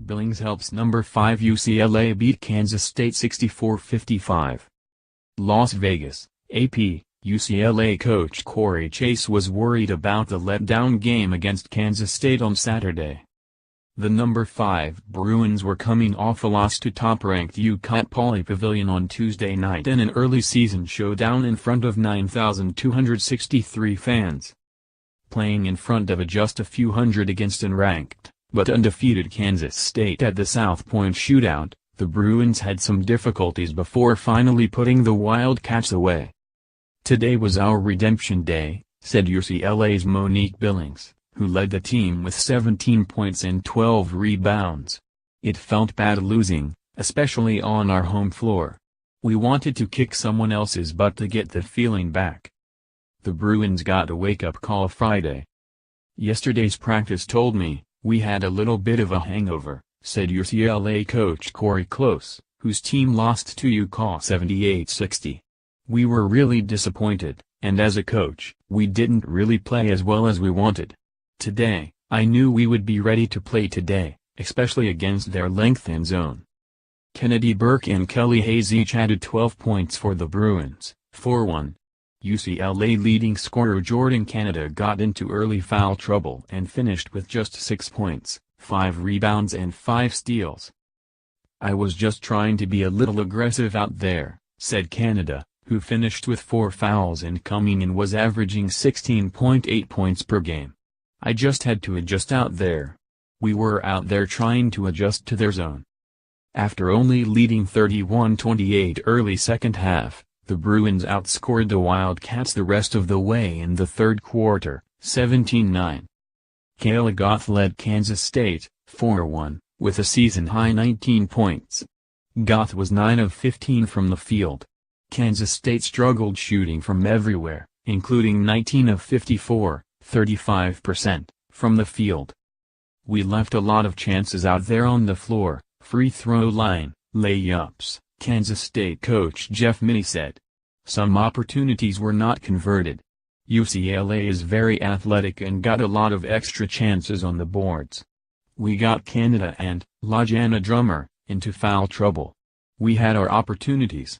Billings helps number 5 UCLA beat Kansas State 64-55. Las Vegas, AP, UCLA coach Cori Chase was worried about the letdown game against Kansas State on Saturday. The number 5 Bruins were coming off a loss to top-ranked UConn at Pauley Pavilion on Tuesday night in an early season showdown in front of 9,263 fans. Playing in front of just a few hundred against unranked, but undefeated Kansas State at the South Point Shootout, the Bruins had some difficulties before finally putting the Wildcats away. "Today was our redemption day," said UCLA's Monique Billings, who led the team with 17 points and 12 rebounds. "It felt bad losing, especially on our home floor. We wanted to kick someone else's butt to get the feeling back. The Bruins got a wake-up call Friday. Yesterday's practice told me we had a little bit of a hangover," said UCLA coach Cori Chase, whose team lost to UConn 78-60. "We were really disappointed, and as a coach, we didn't really play as well as we wanted. Today, I knew we would be ready to play today, especially against their length and zone." Kennedy Burke and Kelly Hayes each added 12 points for the Bruins, 4-1. UCLA leading scorer Jordan Canada got into early foul trouble and finished with just 6 points, 5 rebounds and 5 steals. "I was just trying to be a little aggressive out there," said Canada, who finished with 4 fouls and coming in was averaging 16.8 points per game. "I just had to adjust out there. We were out there trying to adjust to their zone." After only leading 31-28 early second half, the Bruins outscored the Wildcats the rest of the way in the third quarter, 17-9. Kayla Goth led Kansas State, 4-1, with a season-high 19 points. Goth was 9 of 15 from the field. Kansas State struggled shooting from everywhere, including 19 of 54, 35%, from the field. "We left a lot of chances out there on the floor, free throw line, layups," Kansas State coach Jeff Minnie said. "Some opportunities were not converted. UCLA is very athletic and got a lot of extra chances on the boards. We got Canada and LaJana Drummer into foul trouble. We had our opportunities."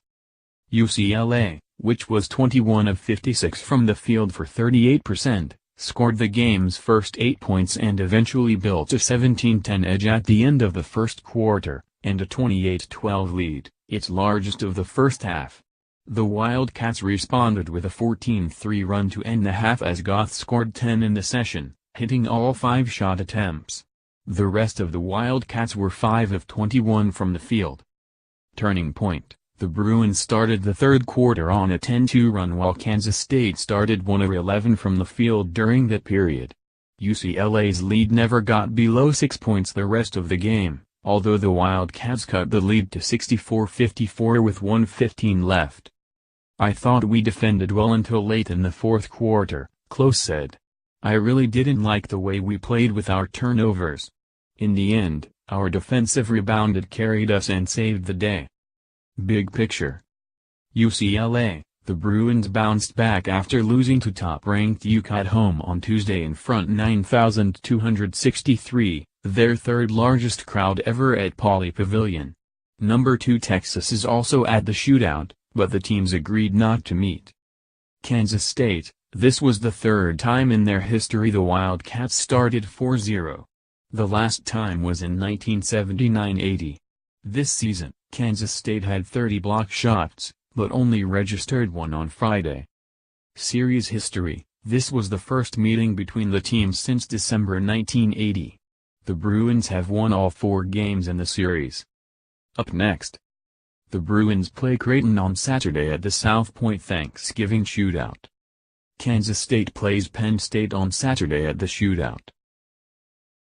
UCLA, which was 21 of 56 from the field for 38%, scored the game's first 8 points and eventually built a 17-10 edge at the end of the first quarter, and a 28-12 lead, its largest of the first half. The Wildcats responded with a 14-3 run to end the half as Goth scored 10 in the session, hitting all 5 shot attempts. The rest of the Wildcats were 5 of 21 from the field. Turning point, the Bruins started the third quarter on a 10-2 run while Kansas State started 1 of 11 from the field during that period. UCLA's lead never got below 6 points the rest of the game, although the Wildcats cut the lead to 64-54 with 1:15 left. "I thought we defended well until late in the fourth quarter," Chase said. "I really didn't like the way we played with our turnovers. In the end, our defensive rebounded carried us and saved the day." Big picture. UCLA, the Bruins bounced back after losing to top-ranked UConn at home on Tuesday in front 9,263, their third largest crowd ever at Pauley Pavilion. Number 2 Texas is also at the shootout, but the teams agreed not to meet. Kansas State, this was the third time in their history the Wildcats started 4-0. The last time was in 1979-80. This season, Kansas State had 30 block shots, but only registered 1 on Friday. Series history, this was the first meeting between the teams since December 1980. The Bruins have won all 4 games in the series. Up next, the Bruins play Creighton on Saturday at the South Point Thanksgiving Shootout. Kansas State plays Penn State on Saturday at the Shootout.